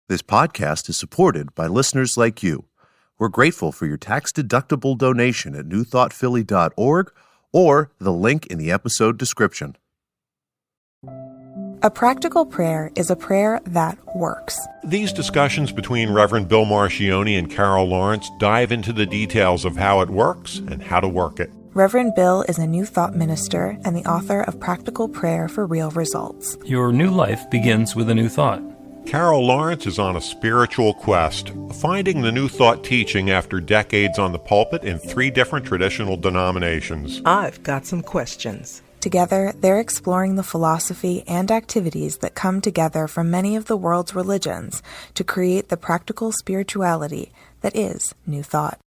This podcast is supported by listeners like you. We're grateful for your tax-deductible donation at newthoughtphilly.org or the link in the episode description. A practical prayer is a prayer that works. These discussions between Reverend Bill Marcioni and Carol Lawrence dive into the details of how it works and how to work it. Reverend Bill is a New Thought minister and the author of Practical Prayer for Real Results. Your new life begins with a new thought. Carol Lawrence is on a spiritual quest, finding the New Thought teaching after decades on the pulpit in 3 different traditional denominations. I've got some questions. Together, they're exploring the philosophy and activities that come together from many of the world's religions to create the practical spirituality that is New Thought.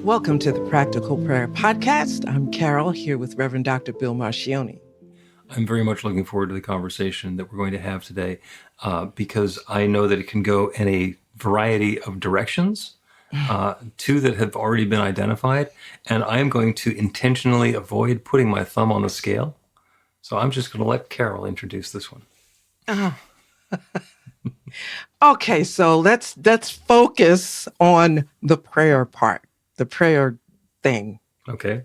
Welcome to the Practical Prayer Podcast. I'm Carol, here with Reverend Dr. Bill Marcioni. I'm very much looking forward to the conversation that we're going to have today because I know that it can go in a variety of directions, 2 that have already been identified, and I am going to intentionally avoid putting my thumb on the scale. So I'm just going to let Carol introduce this one. Oh. Okay, so let's focus on the prayer part, the prayer thing. Okay.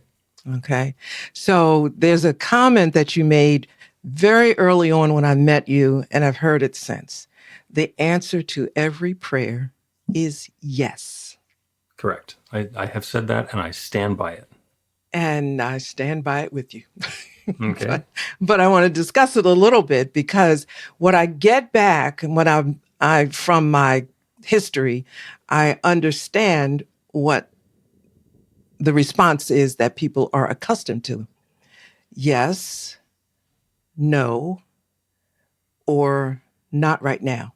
Okay. So there's a comment that you made very early on when I met you, and I've heard it since. The answer to every prayer is yes. Correct. I have said that, and I stand by it. And I stand by it with you. Okay. But I want to discuss it a little bit because what I get back and what I from my history, I understand what the response is that people are accustomed to. Yes, no, or not right now,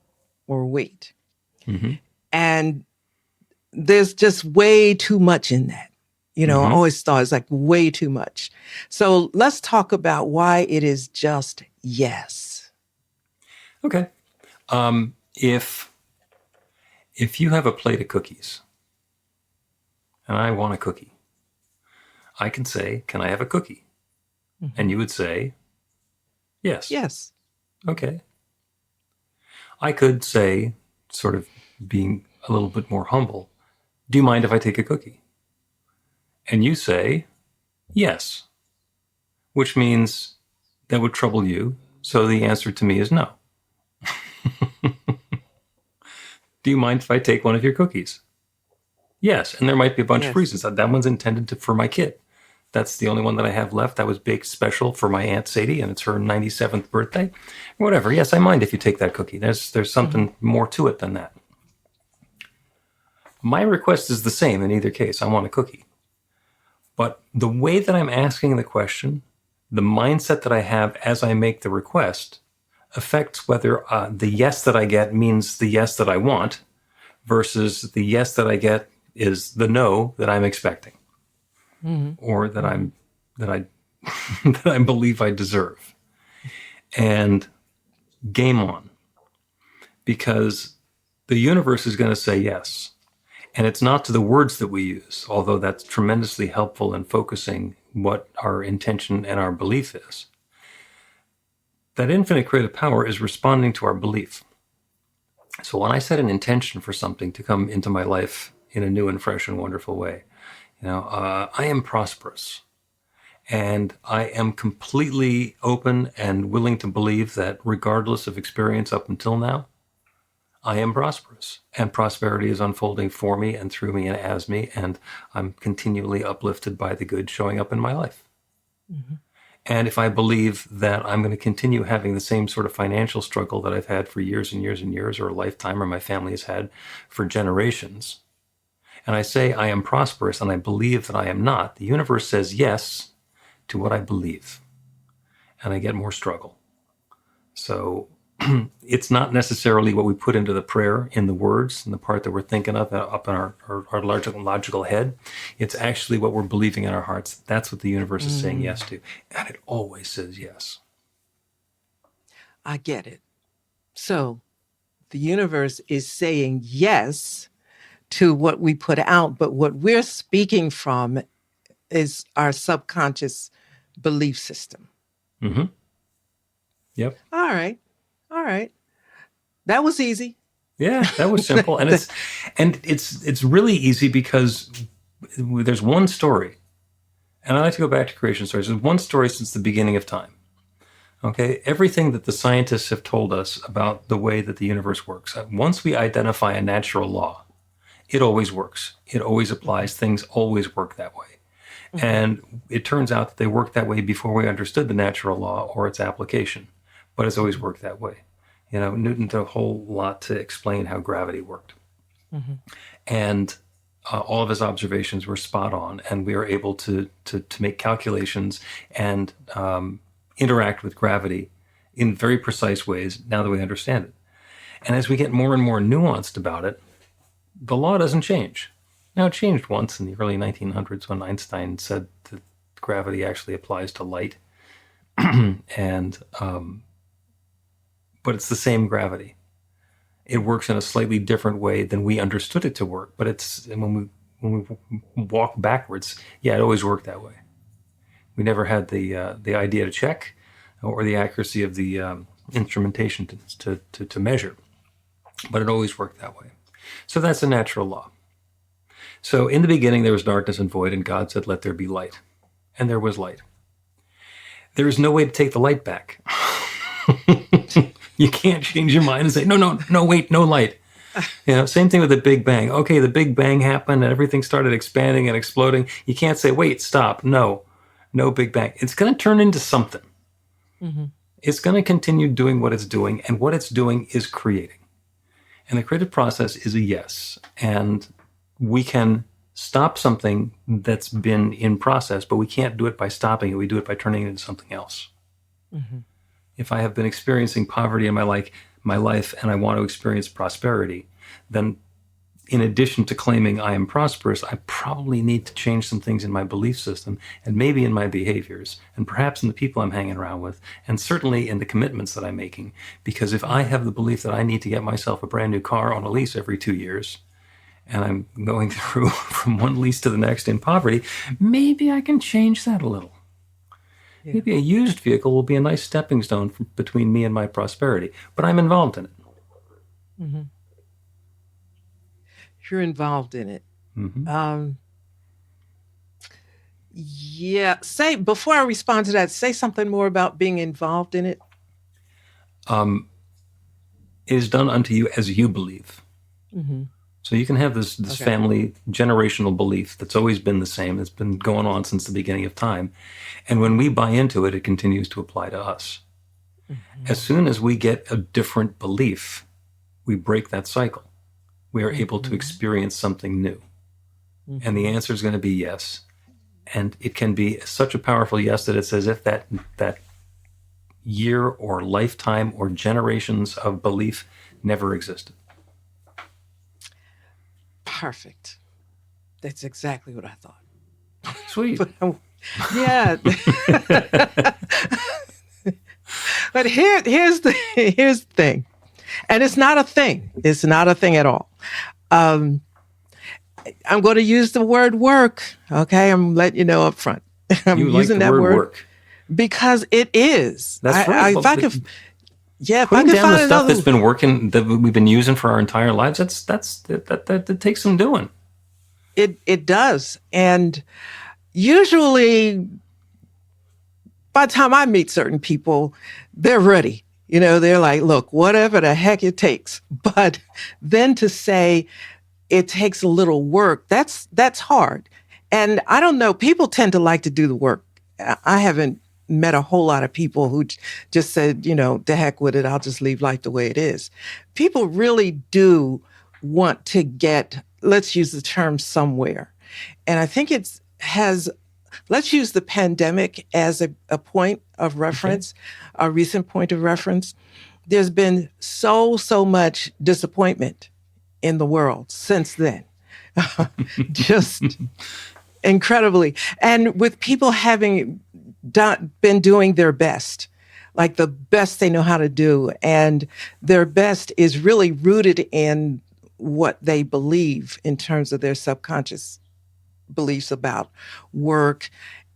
or wait. Mm-hmm. And there's just way too much in that. You know, I always thought it's like way too much. So let's talk about why it is just yes. Okay. If you have a plate of cookies and I want a cookie, I can say, can I have a cookie? Mm-hmm. And you would say, yes. Yes. Okay. I could say, sort of being a little bit more humble, do you mind if I take a cookie? And you say, yes, which means that would trouble you. So the answer to me is no. Do you mind if I take one of your cookies? Yes. And there might be a bunch of reasons. That one's intended for my kid. That's the only one that I have left. That was baked special for my Aunt Sadie, and it's her 97th birthday. Whatever. Yes, I mind if you take that cookie. There's something more to it than that. My request is the same in either case. I want a cookie. But the way that I'm asking the question, the mindset that I have as I make the request, affects whether the yes that I get means the yes that I want versus the yes that I get is the no that I'm expecting, or that I that I believe I deserve. And game on, because the universe is going to say yes. And it's not to the words that we use, although that's tremendously helpful in focusing what our intention and our belief is. That infinite creative power is responding to our belief. So when I set an intention for something to come into my life in a new and fresh and wonderful way, I am prosperous. And I am completely open and willing to believe that regardless of experience up until now, I am prosperous, and prosperity is unfolding for me and through me and as me, and I'm continually uplifted by the good showing up in my life. Mm-hmm. And if I believe that I'm going to continue having the same sort of financial struggle that I've had for years and years and years, or a lifetime, or my family has had for generations, and I say I am prosperous and I believe that I am not, the universe says yes to what I believe, and I get more struggle. So it's not necessarily what we put into the prayer in the words and the part that we're thinking of up in our logical head. It's actually what we're believing in our hearts. That's what the universe is saying yes to. And it always says yes. I get it. So the universe is saying yes to what we put out, but what we're speaking from is our subconscious belief system. Mm-hmm. Yep. All right. All right. That was easy. Yeah, that was simple. And it's really easy because there's one story. And I like to go back to creation stories. There's one story since the beginning of time. Okay, everything that the scientists have told us about the way that the universe works, once we identify a natural law, it always works. It always applies. Things always work that way. Mm-hmm. And it turns out that they work that way before we understood the natural law or its application. But it's always worked that way. You know, Newton did a whole lot to explain how gravity worked. Mm-hmm. And all of his observations were spot on, and we were able to make calculations and interact with gravity in very precise ways now that we understand it. And as we get more and more nuanced about it, the law doesn't change. Now, it changed once in the early 1900s when Einstein said that gravity actually applies to light. And but it's the same gravity. It works in a slightly different way than we understood it to work. But it's when we walk backwards, yeah, it always worked that way. We never had the idea to check or the accuracy of the instrumentation to measure, but it always worked that way. So that's a natural law. So in the beginning there was darkness and void, and God said, "Let there be light," and there was light. There is no way to take the light back. You can't change your mind and say, no, wait, no light. You know, same thing with the Big Bang. Okay, the Big Bang happened and everything started expanding and exploding. You can't say, wait, stop. No Big Bang. It's going to turn into something. Mm-hmm. It's going to continue doing what it's doing, and what it's doing is creating. And the creative process is a yes. And we can stop something that's been in process, but we can't do it by stopping it. We do it by turning it into something else. Mm-hmm. If I have been experiencing poverty in my life and I want to experience prosperity, then in addition to claiming I am prosperous, I probably need to change some things in my belief system and maybe in my behaviors and perhaps in the people I'm hanging around with and certainly in the commitments that I'm making. Because if I have the belief that I need to get myself a brand new car on a lease every 2 years and I'm going through from one lease to the next in poverty, maybe I can change that a little. Yeah. Maybe a used vehicle will be a nice stepping stone between me and my prosperity, but I'm involved in it. Mm-hmm. You're involved in it. Mm-hmm. Yeah. Before I respond to that, say something more about being involved in it. It is done unto you as you believe. Mm-hmm. So you can have this okay. family generational belief that's always been the same. It's been going on since the beginning of time. And when we buy into it, it continues to apply to us. Mm-hmm. As soon as we get a different belief, we break that cycle. We are mm-hmm. able to experience something new. Mm-hmm. And the answer is going to be yes. And it can be such a powerful yes that it's as if that year or lifetime or generations of belief never existed. Perfect. That's exactly what I thought. Sweet. Yeah. But here's the thing. And it's not a thing. It's not a thing at all. I'm going to use the word work. Okay. I'm letting you know up front. I'm using that word work because it is. That's right. If I could putting down the stuff that's been working, that we've been using for our entire lives, that takes some doing. It does. And usually by the time I meet certain people, they're ready. You know, they're like, look, whatever the heck it takes. But then to say it takes a little work, that's hard. And I don't know, people tend to like to do the work. I haven't met a whole lot of people who just said, you know, the heck with it, I'll just leave life the way it is. People really do want to get, let's use the term somewhere. And I think let's use the pandemic as a point of reference, a recent point of reference. There's been so much disappointment in the world since then. Just incredibly. And with people having been doing their best, like the best they know how to do. And their best is really rooted in what they believe in terms of their subconscious beliefs about work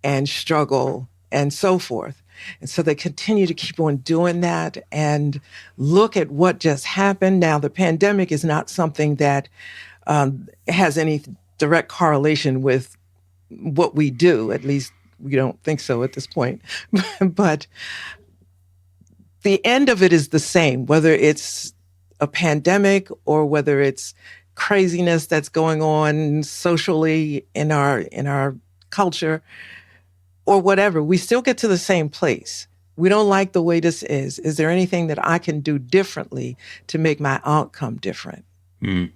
and struggle and so forth. And so they continue to keep on doing that and look at what just happened. Now, the pandemic is not something that has any direct correlation with what we do. At least we don't think so at this point. But the end of it is the same, whether it's a pandemic or whether it's craziness that's going on socially in our culture or whatever. We still get to the same place. We don't like the way this is. Is there anything that I can do differently to make my outcome different? Mm.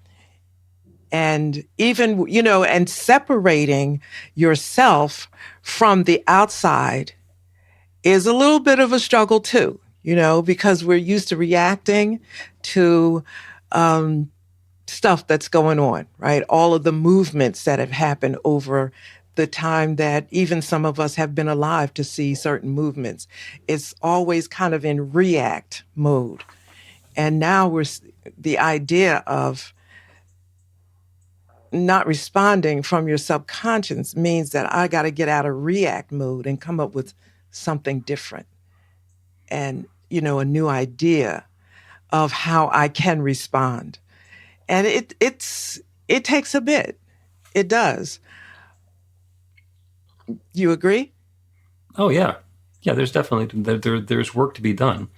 And even, and separating yourself from the outside is a little bit of a struggle too, because we're used to reacting to stuff that's going on, right? All of the movements that have happened over the time that even some of us have been alive to see certain movements. It's always kind of in react mode. And now the idea of not responding from your subconscious means that I got to get out of react mode and come up with something different and, a new idea of how I can respond. And it takes a bit. It does. You agree? Oh, yeah. Yeah, there's definitely, there's work to be done.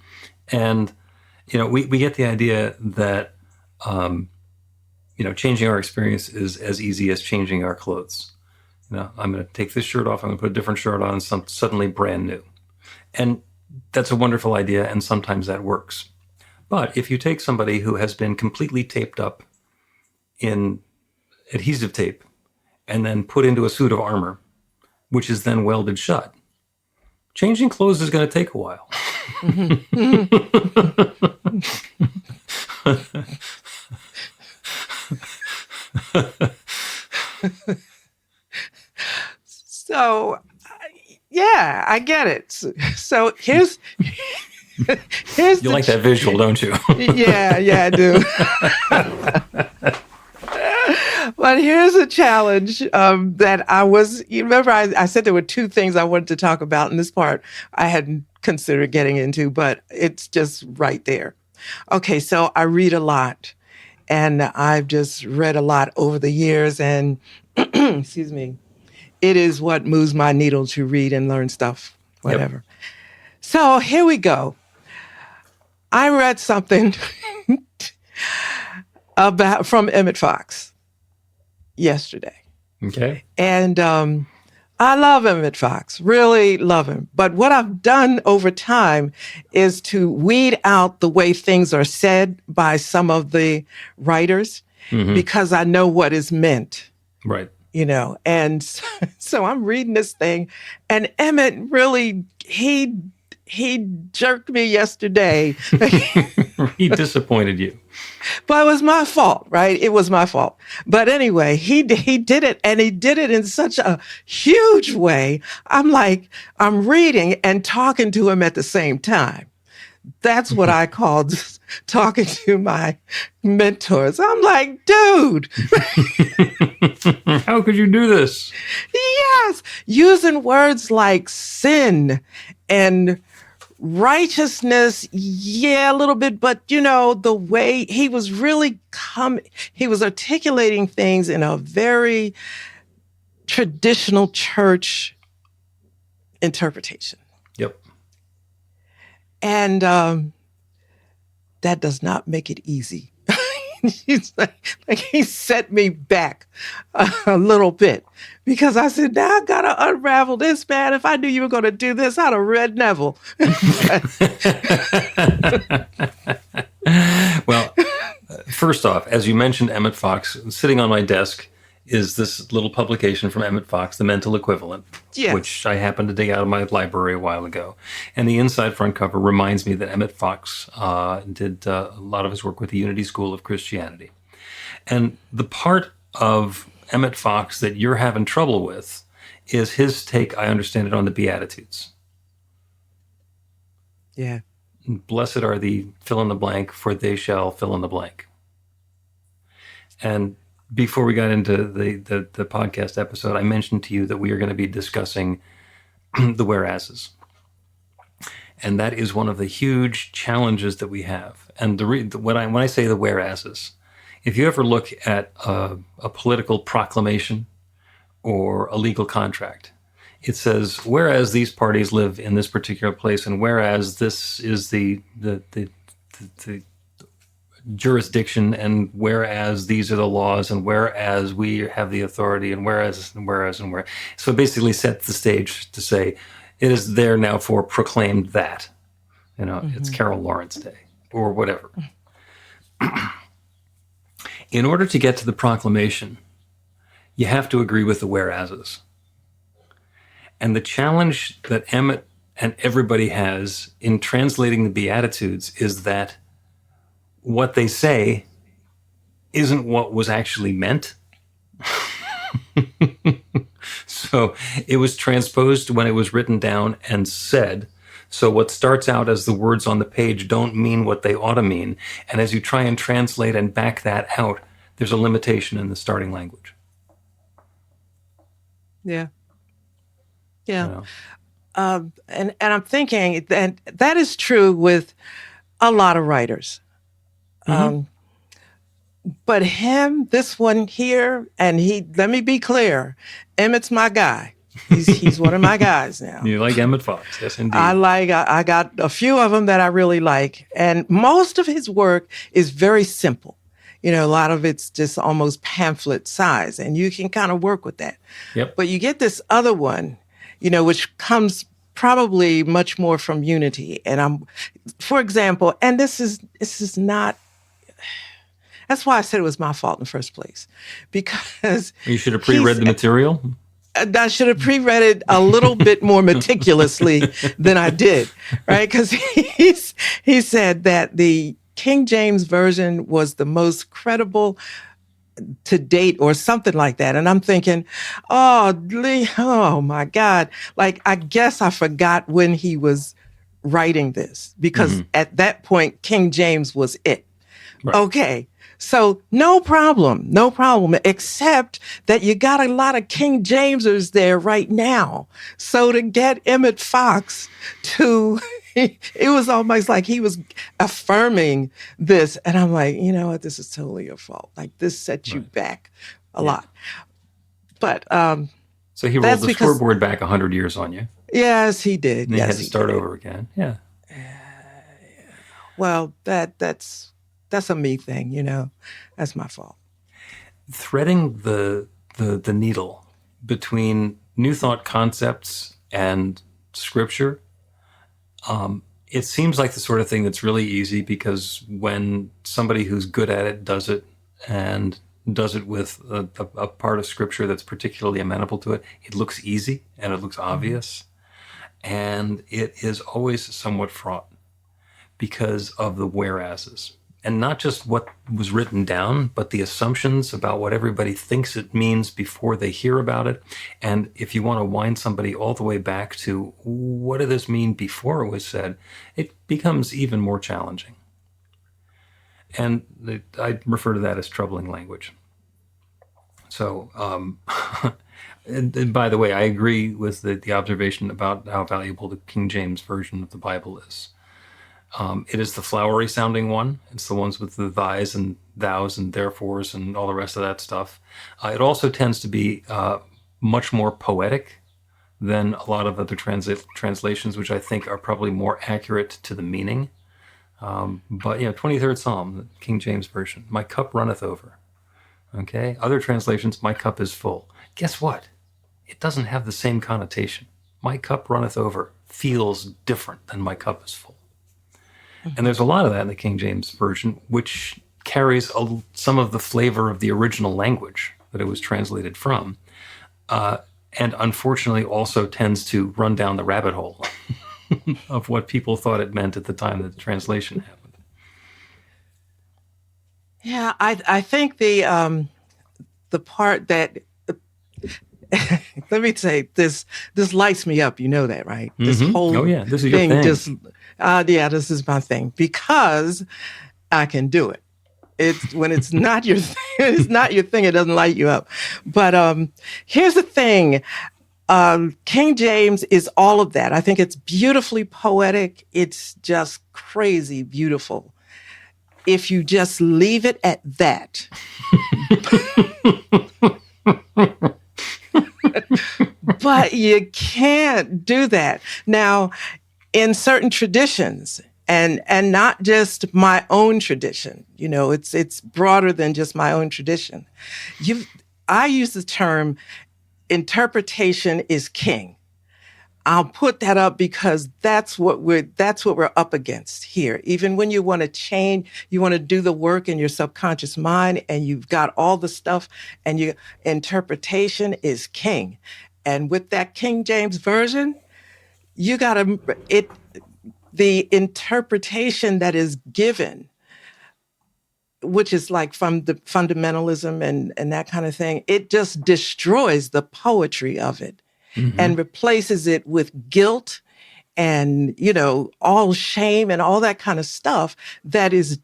And, we get the idea that, changing our experience is as easy as changing our clothes. I'm going to take this shirt off, I'm going to put a different shirt on, suddenly brand new. And that's a wonderful idea, and sometimes that works. But if you take somebody who has been completely taped up in adhesive tape and then put into a suit of armor, which is then welded shut, changing clothes is going to take a while. So, yeah, I get it. So here's you like that visual, don't you? Yeah, I do. But here's a challenge that remember I said there were two things I wanted to talk about in this part I hadn't considered getting into, but it's just right there. Okay, so I read a lot, and I've just read a lot over the years, and excuse me, it is what moves my needle to read and learn stuff, whatever. Yep. So here we go. I read something from Emmett Fox yesterday. Okay. And I love Emmett Fox, really love him. But what I've done over time is to weed out the way things are said by some of the writers, because I know what is meant. Right. And so I'm reading this thing, and Emmett really, he jerked me yesterday. He disappointed you. But it was my fault, right? It was my fault. But anyway, he did it, and he did it in such a huge way. I'm reading and talking to him at the same time. That's what I called talking to my mentors. I'm like, dude. How could you do this? Yes. Using words like sin and righteousness, yeah, a little bit, but the way he was really he was articulating things in a very traditional church interpretation. Yep. And that does not make it easy. He's like he set me back a little bit, because I said, now I gotta unravel this, man. If I knew you were going to do this, I'd have read Neville. Well, first off, as you mentioned Emmett Fox, sitting on my desk is this little publication from Emmett Fox, The Mental Equivalent, yes, which I happened to dig out of my library a while ago. And the inside front cover reminds me that Emmett Fox did a lot of his work with the Unity School of Christianity. And the part of Emmett Fox that you're having trouble with is his take, I understand it, on the Beatitudes. Yeah. Blessed are the fill in the blank, for they shall fill in the blank. And before we got into the podcast episode, I mentioned to you that we are going to be discussing the whereases. And that is one of the huge challenges that we have. And when I say the whereases, if you ever look at a political proclamation or a legal contract, it says, whereas these parties live in this particular place, and whereas this is the jurisdiction, and whereas these are the laws, and whereas we have the authority, and whereas. So it basically sets the stage to say, it is there now for proclaimed that. It's Carol Lawrence Day or whatever. In order to get to the proclamation, you have to agree with the whereases. And the challenge that Emmett and everybody has in translating the Beatitudes is that what they say isn't what was actually meant. So it was transposed when it was written down and said. So what starts out as the words on the page don't mean what they ought to mean. And as you try and translate and back that out, there's a limitation in the starting language. Yeah. Yeah. And I'm thinking that is true with a lot of writers. But this one here, and let me be clear, Emmett's my guy. He's one of my guys now. You like Emmett Fox, yes, indeed. I got a few of them that I really like. And most of his work is very simple. A lot of it's just almost pamphlet size, and you can kind of work with that. Yep. But you get this other one, which comes probably much more from unity. And for example, and this is not, that's why I said it was my fault in the first place, because you should have pre-read the material. I should have pre-read it a little bit more meticulously than I did, right? Because he said that the King James Version was the most to date or something like that. And I'm thinking, oh my God. Like, I guess I forgot when he was writing this, because at that point, King James was it. Right. Okay. So no problem, except that you got a lot of King Jamesers there right now. So to get Emmett Fox it was almost like he was affirming this. And I'm like, you know what? This is totally your fault. Like, this sets you back a lot. But so he rolled the scoreboard back 100 years on you. Yes, he did. And he had to start over again. Yeah. Well, that's a me thing, That's my fault. Threading the needle between New Thought concepts and Scripture, it seems like the sort of thing that's really easy, because when somebody who's good at it does it, and does it with a part of Scripture that's particularly amenable to it, it looks easy and it looks obvious. And it is always somewhat fraught because of the whereases. And not just what was written down, but the assumptions about what everybody thinks it means before they hear about it. And if you want to wind somebody all the way back to what did this mean before it was said, it becomes even more challenging. And I refer to that as troubling language. So, and by the way, I agree with the observation about how valuable the King James Version of the Bible is. It is the flowery sounding one. It's the ones with the thys and thous and therefores and all the rest of that stuff. It also tends to be much more poetic than a lot of other translations, which I think are probably more accurate to the meaning. But 23rd Psalm, the King James Version, my cup runneth over. Okay. Other translations, my cup is full. Guess what? It doesn't have the same connotation. My cup runneth over feels different than my cup is full. And there's a lot of that in the King James Version, which carries some of the flavor of the original language that it was translated from, and unfortunately also tends to run down the rabbit hole of what people thought it meant at the time that the translation happened. Yeah, I think the part that let me say this lights me up. You know that, right? This whole this is thing your thing. Yeah, this is my thing because I can do it. It's when it's not your thing, it's not your thing. It doesn't light you up. But here's the thing. King James is all of that. I think it's beautifully poetic. It's just crazy beautiful. If you just leave it at that. But you can't do that. Now, in certain traditions, and not just my own tradition, it's broader than just my own tradition. I use the term interpretation is king. I'll put that up because that's what we're up against here. Even when you want to change, you want to do the work in your subconscious mind, and you've got all the stuff, and your interpretation is king. And with that King James version, you got the interpretation that is given, which is like from the fundamentalism and that kind of thing, it just destroys the poetry of it. Mm-hmm. And replaces it with guilt and, all shame and all that kind of stuff that is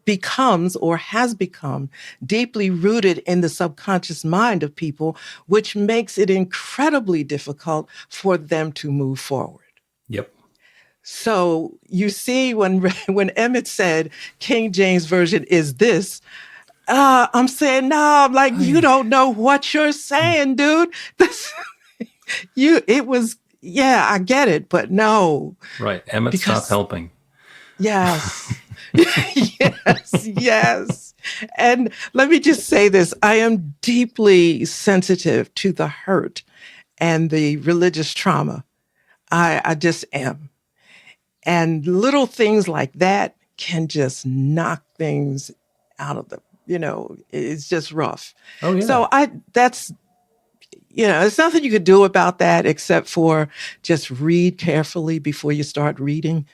becomes or has become deeply rooted in the subconscious mind of people, which makes it incredibly difficult for them to move forward. Yep. So you see, when Emmett said King James Version is this, I'm saying, no, I'm like, you don't know what you're saying, dude. I get it, but no. Right. Emmett, stop helping. Yes. yes. And let me just say this. I am deeply sensitive to the hurt and the religious trauma. I just am. And little things like that can just knock things out of it's just rough. Oh, yeah. So there's nothing you could do about that except for just read carefully before you start reading.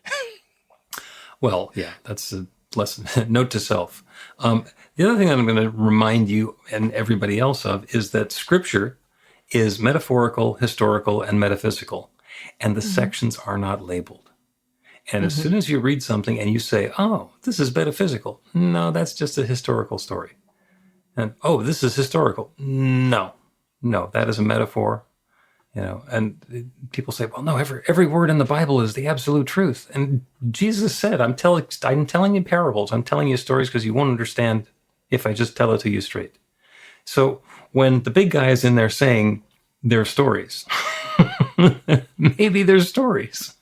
Well, yeah, that's a lesson. Note to self. The other thing I'm going to remind you and everybody else of is that Scripture is metaphorical, historical, and metaphysical, and the sections are not labeled. And as soon as you read something and you say, oh, this is metaphysical. No, that's just a historical story. And, oh, this is historical. No, that is a metaphor. And people say, well, no, every word in the Bible is the absolute truth. And Jesus said, I'm telling you parables. I'm telling you stories because you won't understand if I just tell it to you straight. So when the big guy is in there saying they're stories, maybe they're stories.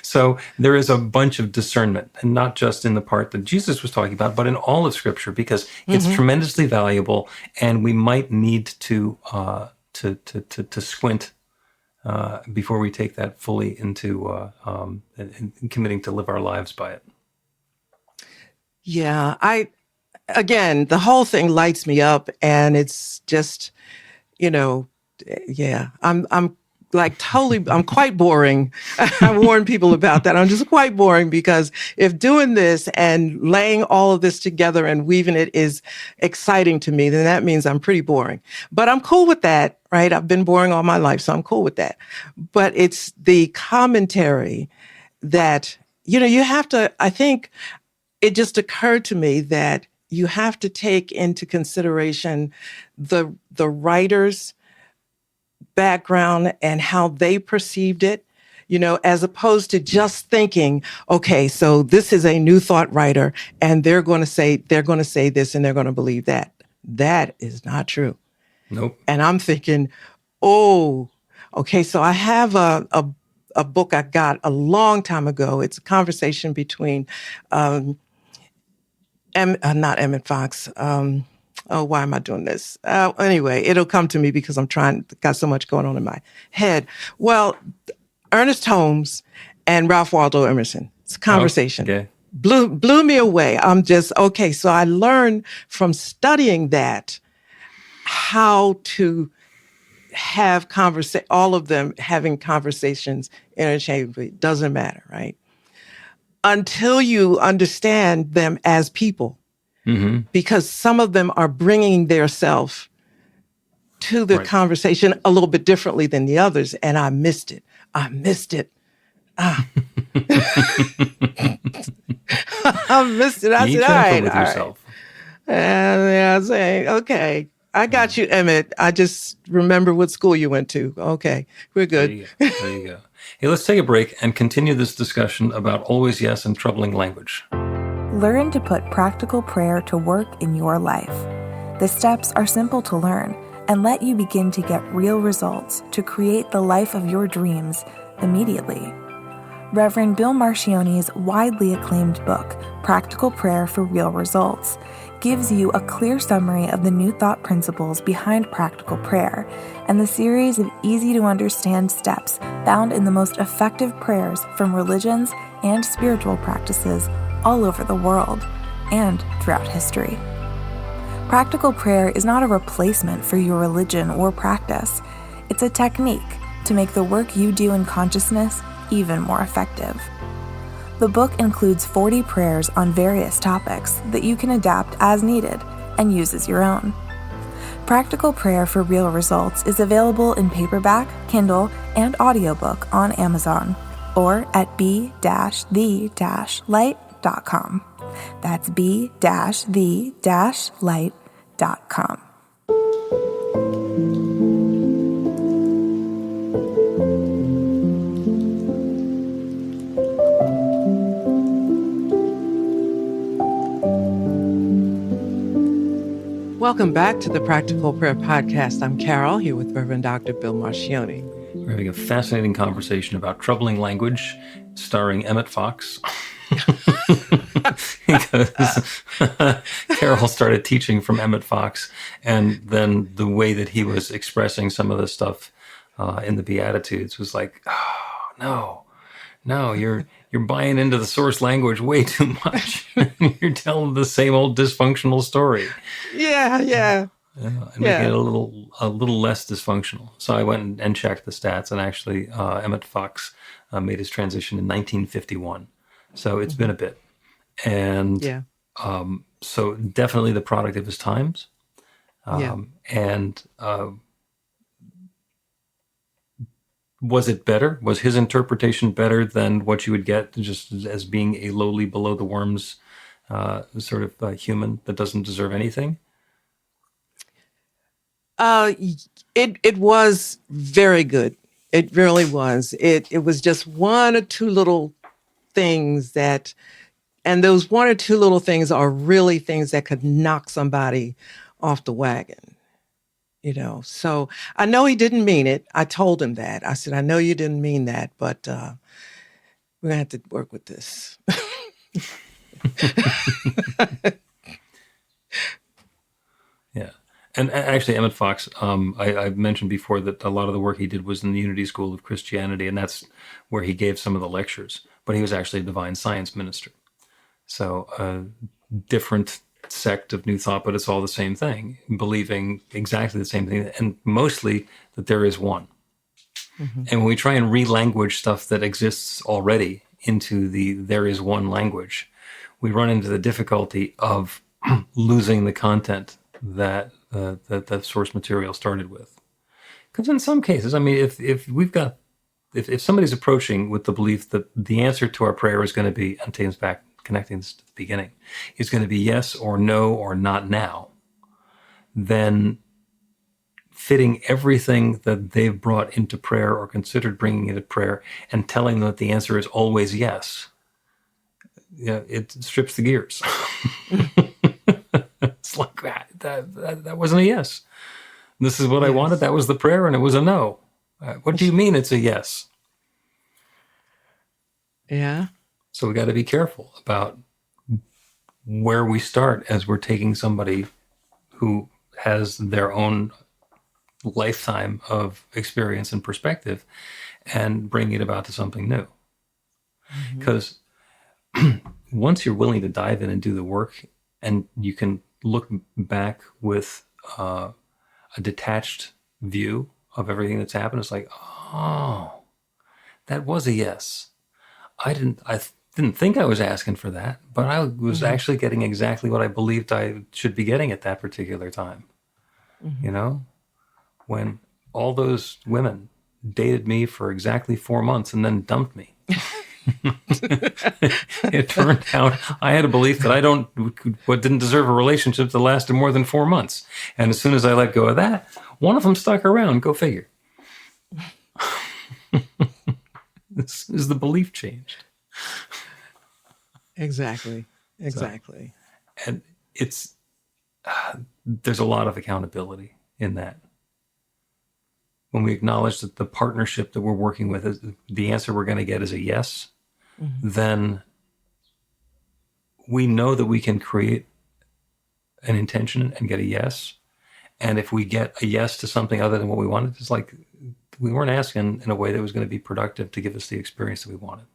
So there is a bunch of discernment, and not just in the part that Jesus was talking about, but in all of Scripture, because it's tremendously valuable, and we might need to squint before we take that fully into committing to live our lives by it. Yeah, again, the whole thing lights me up, and it's just, I'm like totally, I'm quite boring. I warn people about that. I'm just quite boring because if doing this and laying all of this together and weaving it is exciting to me, then that means I'm pretty boring. But I'm cool with that, right? I've been boring all my life, so I'm cool with that. But it's the commentary that, you have to, I think it just occurred to me that you have to take into consideration the writer's background and how they perceived it, as opposed to just thinking, okay, so this is a New Thought writer and they're going to say this and they're going to believe that. That is not true. Nope. And I'm thinking, oh, okay, so I have a book I got a long time ago. It's a conversation between not Emmett Fox. Why am I doing this? Anyway, it'll come to me because got so much going on in my head. Well, Ernest Holmes and Ralph Waldo Emerson. It's a conversation. Okay. Blew me away. I'm just, okay, so I learned from studying that how to have all of them having conversations interchangeably. Doesn't matter, right? Until you understand them as people. Mm-hmm. Because some of them are bringing their self to the conversation a little bit differently than the others. And I missed it. I missed it. I Be said, all gentle right, with all right. yourself. And I was saying, okay, I got you, Emmett. I just remember what school you went to. Okay, we're There good. you go. There you go. Hey, let's take a break and continue this discussion about always yes and troubling language. Learn to put practical prayer to work in your life. The steps are simple to learn and let you begin to get real results to create the life of your dreams immediately. Reverend Bill Marcione's widely acclaimed book, Practical Prayer for Real Results, gives you a clear summary of the New Thought principles behind practical prayer and the series of easy-to-understand steps found in the most effective prayers from religions and spiritual practices all over the world and throughout history. Practical prayer is not a replacement for your religion or practice. It's a technique to make the work you do in consciousness even more effective. The book includes 40 prayers on various topics that you can adapt as needed and use as your own. Practical Prayer for Real Results is available in paperback, Kindle, and audiobook on Amazon or at b-the-light.com. That's b-the-light.com. Welcome back to the Practical Prayer Podcast. I'm Carol, here with Reverend Dr. Bill Marcione. We're having a fascinating conversation about troubling language, starring Emmett Fox. Because Carol started teaching from Emmett Fox, and then the way that he was expressing some of the stuff in the Beatitudes was like, oh, no, you're buying into the source language way too much. You're telling the same old dysfunctional story. Yeah. And making it a little less dysfunctional. So I went and checked the stats, and actually Emmett Fox made his transition in 1951. So it's been a bit. And so definitely the product of his times. And was it better? Was his interpretation better than what you would get just as being a lowly below the worms sort of human that doesn't deserve anything? It was very good. It really was. It was just one or two little things and those one or two little things are really things that could knock somebody off the wagon. So I know he didn't mean it. I told him that. I said, I know you didn't mean that, but we're going to have to work with this. Yeah. And actually, Emmett Fox, I mentioned before that a lot of the work he did was in the Unity School of Christianity, and that's where he gave some of the lectures. But he was actually a divine science minister. So a different sect of New Thought, but it's all the same thing, believing exactly the same thing, and mostly that there is one. Mm-hmm. And when we try and re-language stuff that exists already into the there is one language, we run into the difficulty of losing the content that the source material started with. Because in some cases, I mean, if somebody's approaching with the belief that the answer to our prayer is going to be, and takes back connecting this to the beginning, is going to be yes or no or not now, then fitting everything that they've brought into prayer or considered bringing into prayer and telling them that the answer is always yes, it strips the gears. It's like that wasn't a yes. This is what I wanted. That was the prayer, and it was a no. What do you mean it's a yes? Yeah. So we got to be careful about where we start as we're taking somebody who has their own lifetime of experience and perspective and bringing it about to something new. Because once you're willing to dive in and do the work, and you can look back with a detached view of everything that's happened, it's like, oh, that was a yes. I didn't think I was asking for that, but I was actually getting exactly what I believed I should be getting at that particular time. When all those women dated me for exactly 4 months and then dumped me. It turned out I had a belief that didn't deserve a relationship that lasted more than 4 months. And as soon as I let go of that, one of them stuck around. Go figure. This is the belief changed. Exactly. And there's a lot of accountability in that. When we acknowledge that the partnership that we're working with, is the answer we're going to get is a yes, then we know that we can create an intention and get a yes. And if we get a yes to something other than what we wanted, it's like we weren't asking in a way that was going to be productive to give us the experience that we wanted.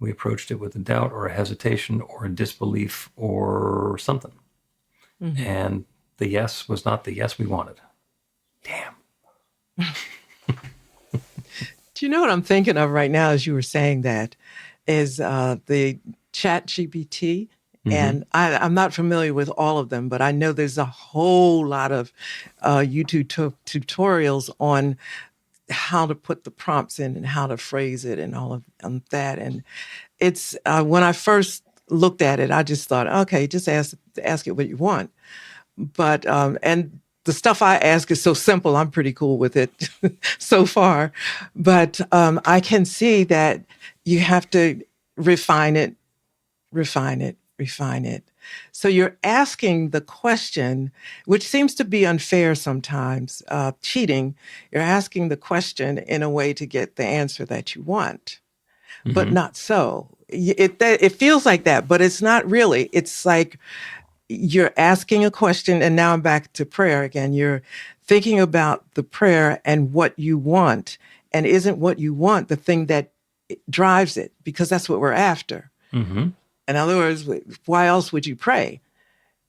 We approached it with a doubt or a hesitation or a disbelief or something. And the yes was not the yes we wanted. Damn. Do you know what I'm thinking of right now as you were saying that is the ChatGPT? And I'm not familiar with all of them, but I know there's a whole lot of YouTube tutorials on how to put the prompts in and how to phrase it and all of that. And it's when I first looked at it, I just thought, okay, just ask it what you want. But and the stuff I ask is so simple. I'm pretty cool with it so far. But I can see that you have to refine it. So you're asking the question, which seems to be unfair sometimes, cheating. You're asking the question in a way to get the answer that you want, but not so. It feels like that, but it's not really. It's like you're asking a question, and now I'm back to prayer again. You're thinking about the prayer and what you want, and isn't what you want the thing that drives it, because that's what we're after. In other words, why else would you pray?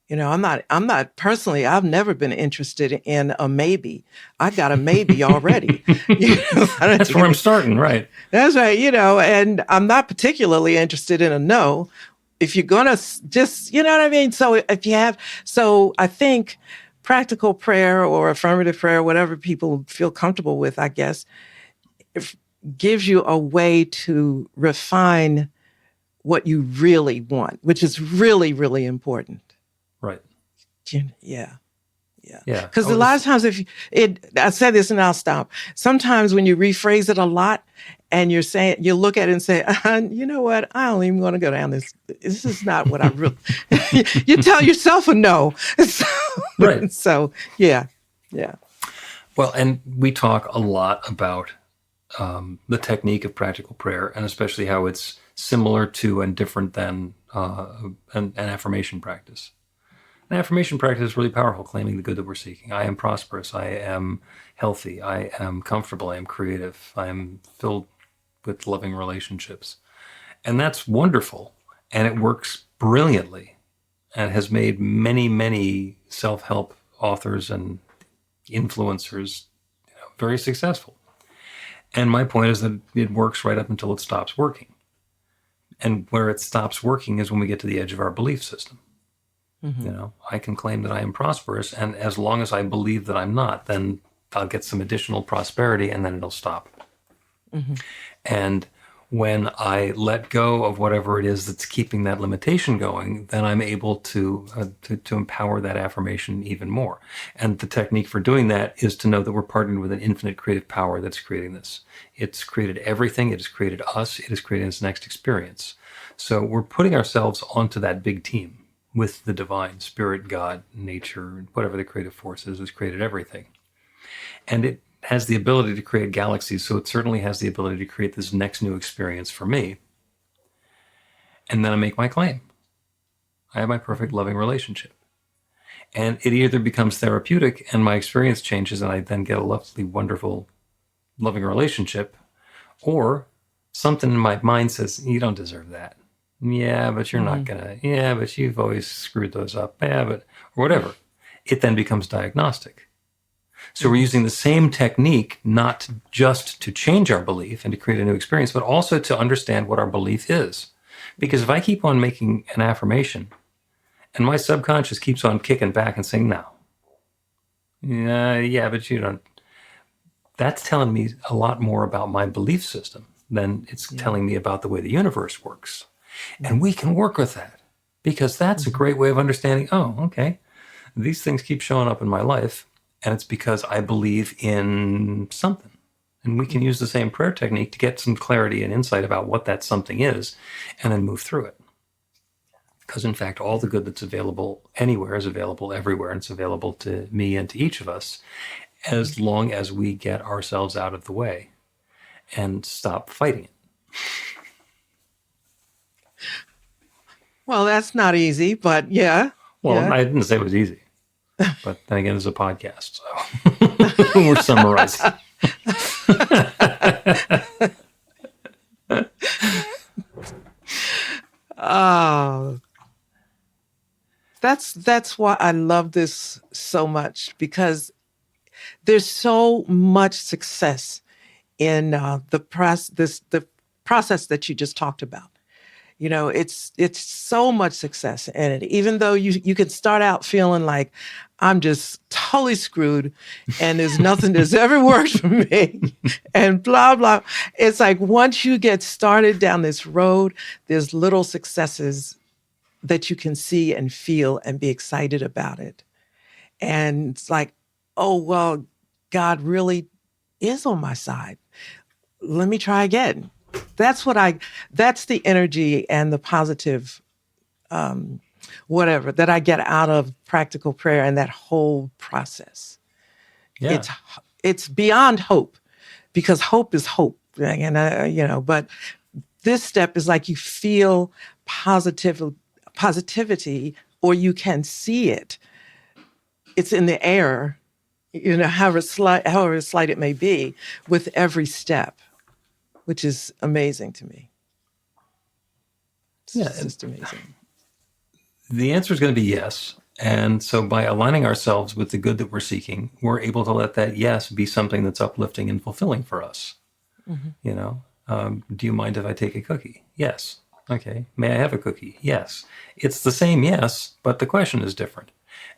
You know, I'm not personally, I've never been interested in a maybe. I got a maybe already. You know, That's where I'm starting, right? That's right. You know, and I'm not particularly interested in a no. If you're going to just, you know what I mean? So I think practical prayer or affirmative prayer, whatever people feel comfortable with, I guess, gives you a way to refine what you really want, which is really, really important. Right. Yeah. Yeah. Because a lot of times, I said this and I'll stop. Sometimes when you rephrase it a lot and you look at it and say, you know what? I don't even want to go down this. This is not what I really, you tell yourself a no. Right. So, yeah. Well, and we talk a lot about the technique of practical prayer, and especially how it's similar to and different than an affirmation practice. An affirmation practice is really powerful, claiming the good that we're seeking. I am prosperous. I am healthy. I am comfortable. I am creative. I am filled with loving relationships. And that's wonderful. And it works brilliantly and has made many, many self-help authors and influencers very successful. And my point is that it works right up until it stops working. And where it stops working is when we get to the edge of our belief system. You know, I can claim that I am prosperous, and as long as I believe that I'm not, then I'll get some additional prosperity, and then it'll stop. And when I let go of whatever it is that's keeping that limitation going, then I'm able to empower that affirmation even more. And the technique for doing that is to know that we're partnered with an infinite creative power that's creating this. It's created everything. It has created us. It has created its next experience. So we're putting ourselves onto that big team with the divine, spirit, God, nature, whatever the creative force is, has created everything. And it has the ability to create galaxies, so it certainly has the ability to create this next new experience for me. And then I make my claim. I have my perfect loving relationship. And it either becomes therapeutic and my experience changes and I then get a lovely, wonderful, loving relationship, or something in my mind says, you don't deserve that. Yeah, but you're not gonna. Yeah, but you've always screwed those up. Yeah, but or whatever. It then becomes diagnostic. So we're using the same technique, not just to change our belief and to create a new experience, but also to understand what our belief is. Because if I keep on making an affirmation and my subconscious keeps on kicking back and saying, no, yeah, but you don't. That's telling me a lot more about my belief system then it's telling me about the way the universe works. And we can work with that because that's a great way of understanding, oh, okay, these things keep showing up in my life, and it's because I believe in something. And we can use the same prayer technique to get some clarity and insight about what that something is and then move through it. Because, in fact, all the good that's available anywhere is available everywhere, and it's available to me and to each of us as long as we get ourselves out of the way and stop fighting it. Well, that's not easy, but yeah. Well, yeah. I didn't say it was easy. But then again, it's a podcast, so we're summarizing. Oh, that's why I love this so much, because there's so much success in the process that you just talked about. You know, it's so much success in it. Even though you could start out feeling like I'm just totally screwed and there's nothing that's ever worked for me and blah, blah. It's like once you get started down this road, there's little successes that you can see and feel and be excited about it. And it's like, oh, well, God really is on my side. Let me try again. That's the energy and the positive, whatever, that I get out of practical prayer and that whole process. Yeah. It's beyond hope, because hope is hope. And, but this step is like you feel positivity, or you can see it. It's in the air, however slight it may be, with every step, which is amazing to me. It's just amazing. The answer is going to be yes. And so by aligning ourselves with the good that we're seeking, we're able to let that yes be something that's uplifting and fulfilling for us. Mm-hmm. Do you mind if I take a cookie? Yes. Okay. May I have a cookie? Yes. It's the same yes, but the question is different.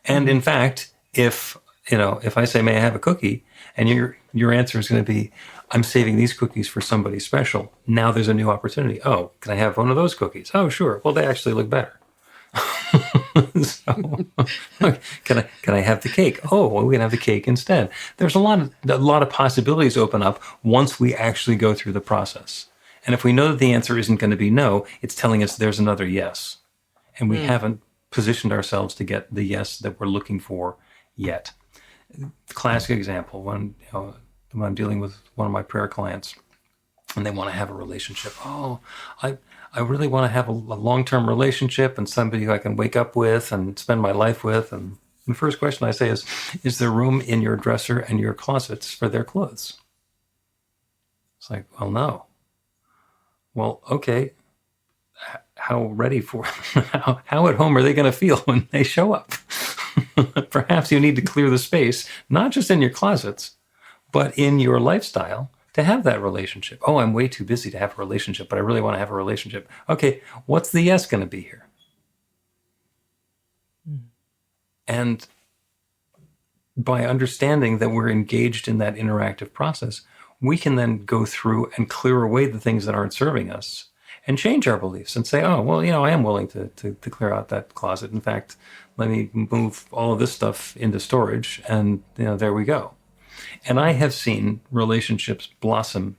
And in fact, if I say, may I have a cookie? And your answer is going to be, I'm saving these cookies for somebody special. Now there's a new opportunity. Oh, can I have one of those cookies? Oh, sure. Well, they actually look better. So, can I have the cake? Oh, well, we can have the cake instead. There's a lot of possibilities open up once we actually go through the process. And if we know that the answer isn't going to be no, it's telling us there's another yes. And we haven't positioned ourselves to get the yes that we're looking for yet. Classic example, when I'm dealing with one of my prayer clients and they want to have a relationship. Oh, I really want to have a long-term relationship and somebody who I can wake up with and spend my life with. And the first question I say is there room in your dresser and your closets for their clothes? It's like, well, no. Well, okay. How at home are they going to feel when they show up? Perhaps you need to clear the space, not just in your closets, but in your lifestyle to have that relationship. Oh, I'm way too busy to have a relationship, but I really want to have a relationship. Okay, what's the yes going to be here? And by understanding that we're engaged in that interactive process, we can then go through and clear away the things that aren't serving us and change our beliefs and say, oh, well, I am willing to clear out that closet. In fact, let me move all of this stuff into storage, and there we go. And I have seen relationships blossom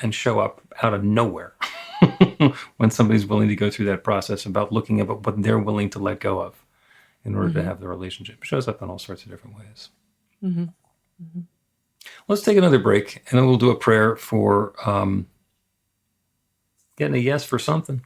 and show up out of nowhere when somebody's willing to go through that process about looking at what they're willing to let go of in order to have the relationship. It shows up in all sorts of different ways. Mm-hmm. Mm-hmm. Let's take another break, and then we'll do a prayer for getting a yes for something.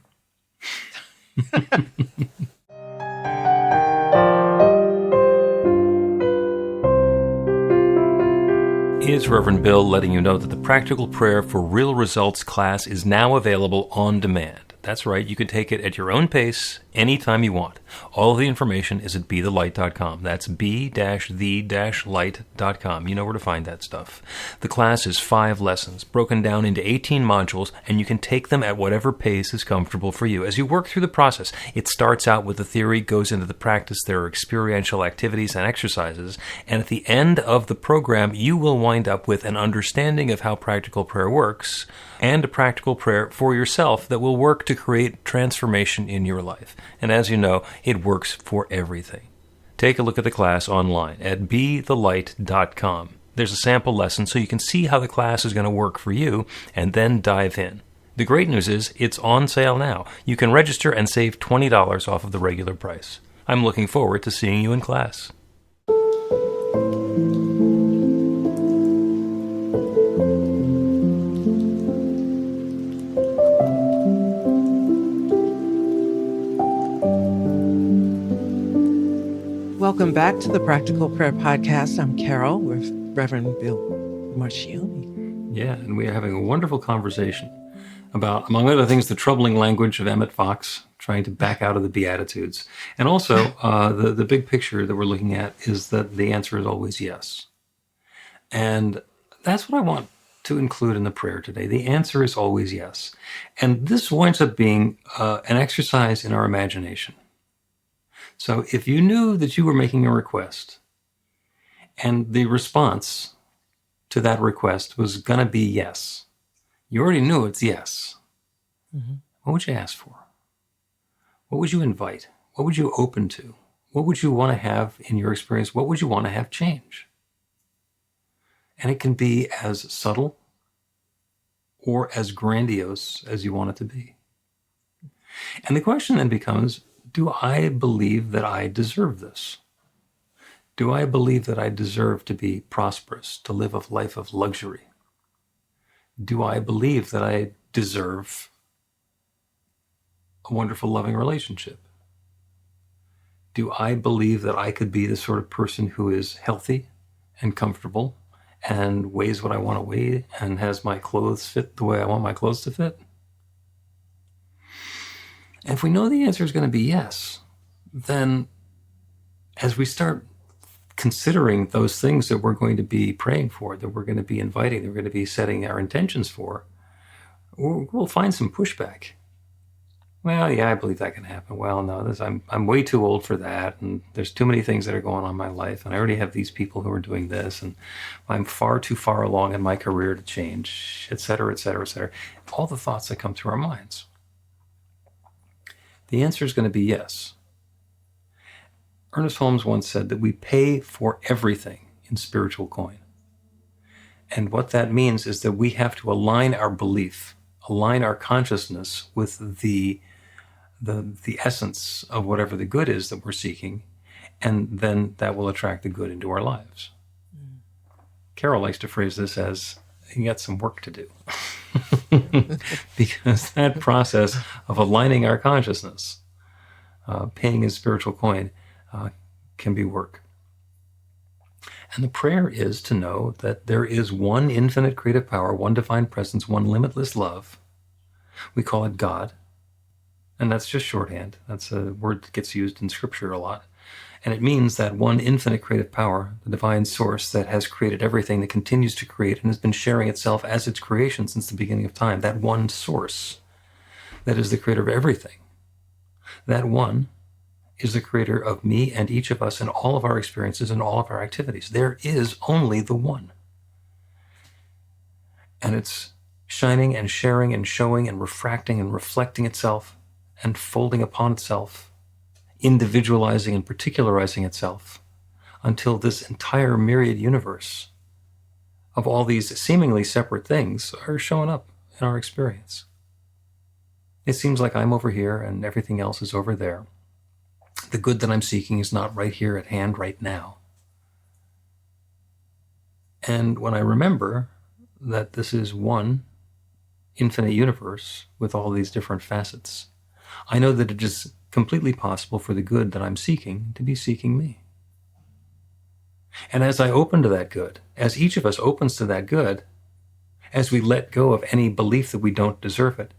It's Reverend Bill letting you know that the Practical Prayer for Real Results class is now available on demand. That's right, you can take it at your own pace, anytime you want. All of the information is at BeTheLight.com. That's b-the-light.com. You know where to find that stuff. The class is 5 lessons, broken down into 18 modules, and you can take them at whatever pace is comfortable for you. As you work through the process, it starts out with the theory, goes into the practice, there are experiential activities and exercises, and at the end of the program, you will wind up with an understanding of how practical prayer works, and a practical prayer for yourself that will work to create transformation in your life. And as you know, it works for everything. Take a look at the class online at BeTheLight.com. There's a sample lesson so you can see how the class is going to work for you, and then dive in. The great news is it's on sale now. You can register and save $20 off of the regular price. I'm looking forward to seeing you in class. Welcome back to the Practical Prayer Podcast. I'm Carol with Reverend Bill Marcioni. Yeah, and we are having a wonderful conversation about, among other things, the troubling language of Emmett Fox trying to back out of the Beatitudes. And also, the big picture that we're looking at is that the answer is always yes. And that's what I want to include in the prayer today. The answer is always yes. And this winds up being an exercise in our imagination. So if you knew that you were making a request and the response to that request was going to be yes, you already knew it's yes. Mm-hmm. What would you ask for? What would you invite? What would you open to? What would you want to have in your experience? What would you want to have change? And it can be as subtle or as grandiose as you want it to be. And the question then becomes, do I believe that I deserve this? Do I believe that I deserve to be prosperous, to live a life of luxury? Do I believe that I deserve a wonderful, loving relationship? Do I believe that I could be the sort of person who is healthy and comfortable and weighs what I want to weigh and has my clothes fit the way I want my clothes to fit? And if we know the answer is going to be yes, then as we start considering those things that we're going to be praying for, that we're going to be inviting, that we're going to be setting our intentions for, we'll find some pushback. Well, yeah, I believe that can happen. Well, no, I'm way too old for that, and there's too many things that are going on in my life, and I already have these people who are doing this, and I'm far too far along in my career to change, et cetera, et cetera, et cetera. All the thoughts that come through our minds. The answer is going to be yes. Ernest Holmes once said that we pay for everything in spiritual coin. And what that means is that we have to align our belief, align our consciousness with the essence of whatever the good is that we're seeking, and then that will attract the good into our lives. Carol likes to phrase this as, you got some work to do. Because that process of aligning our consciousness, paying in spiritual coin, can be work. And the prayer is to know that there is one infinite creative power, one divine presence, one limitless love. We call it God. And that's just shorthand. That's a word that gets used in Scripture a lot. And it means that one infinite creative power, the divine source that has created everything, that continues to create and has been sharing itself as its creation since the beginning of time, that one source that is the creator of everything, that one is the creator of me and each of us and all of our experiences and all of our activities. There is only the one. And it's shining and sharing and showing and refracting and reflecting itself and folding upon itself, individualizing and particularizing itself until this entire myriad universe of all these seemingly separate things are showing up in our experience. It seems like I'm over here and everything else is over there. The good that I'm seeking is not right here at hand right now. And when I remember that this is one infinite universe with all these different facets, I know that it is completely possible for the good that I'm seeking to be seeking me. And as I open to that good, as each of us opens to that good, as we let go of any belief that we don't deserve it,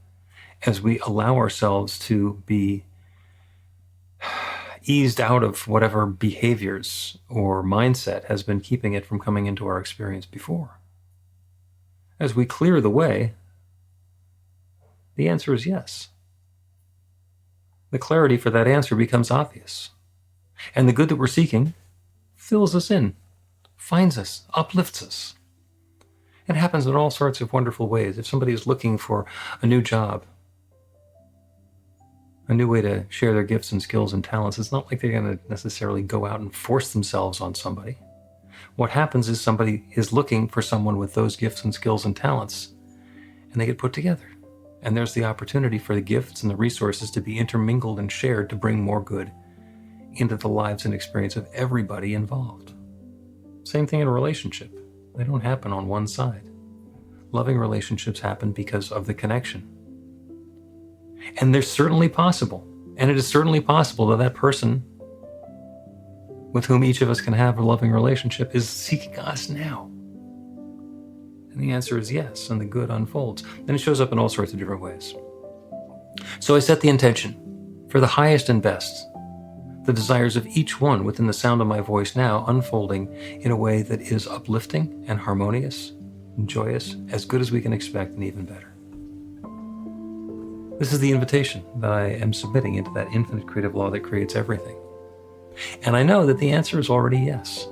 as we allow ourselves to be eased out of whatever behaviors or mindset has been keeping it from coming into our experience before. As we clear the way, the answer is yes. The clarity for that answer becomes obvious. And the good that we're seeking fills us in, finds us, uplifts us. It happens in all sorts of wonderful ways. If somebody is looking for a new job, a new way to share their gifts and skills and talents, it's not like they're going to necessarily go out and force themselves on somebody. What happens is somebody is looking for someone with those gifts and skills and talents, and they get put together. And there's the opportunity for the gifts and the resources to be intermingled and shared to bring more good into the lives and experience of everybody involved. Same thing in a relationship. They don't happen on one side. Loving relationships happen because of the connection. And they're certainly possible. And it is certainly possible that that person with whom each of us can have a loving relationship is seeking us now. And the answer is yes, and the good unfolds. Then it shows up in all sorts of different ways. So I set the intention for the highest and best, the desires of each one within the sound of my voice now unfolding in a way that is uplifting and harmonious and joyous, as good as we can expect and even better. This is the invitation that I am submitting into that infinite creative law that creates everything. And I know that the answer is already yes.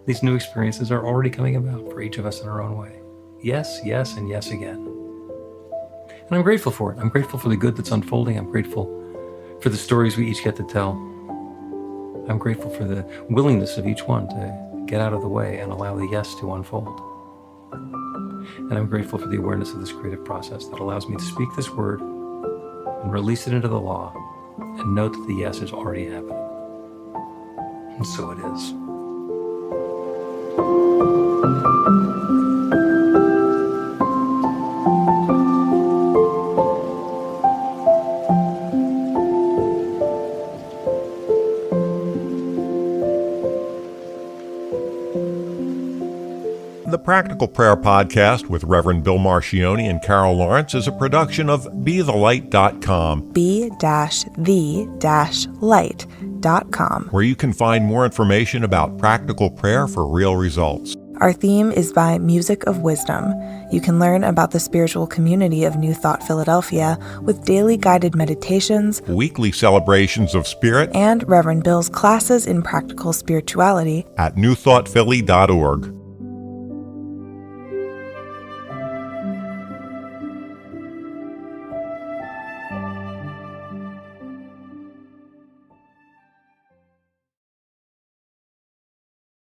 These new experiences are already coming about for each of us in our own way. Yes, yes, and yes again. And I'm grateful for it. I'm grateful for the good that's unfolding. I'm grateful for the stories we each get to tell. I'm grateful for the willingness of each one to get out of the way and allow the yes to unfold. And I'm grateful for the awareness of this creative process that allows me to speak this word and release it into the law and note that the yes is already happening. And so it is. The Practical Prayer Podcast with Reverend Bill Marcioni and Carol Lawrence is a production of BeTheLight.com. be-the-light.com. where you can find more information about practical prayer for real results. Our theme is by Music of Wisdom. You can learn about the spiritual community of New Thought Philadelphia with daily guided meditations, Weekly celebrations of spirit and Reverend Bill's classes in practical spirituality at newthoughtphilly.org.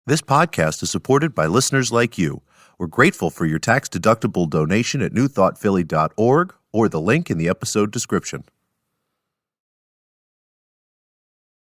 This podcast is supported by listeners like you. We're grateful for your tax-deductible donation at newthoughtphilly.org or the link in the episode description.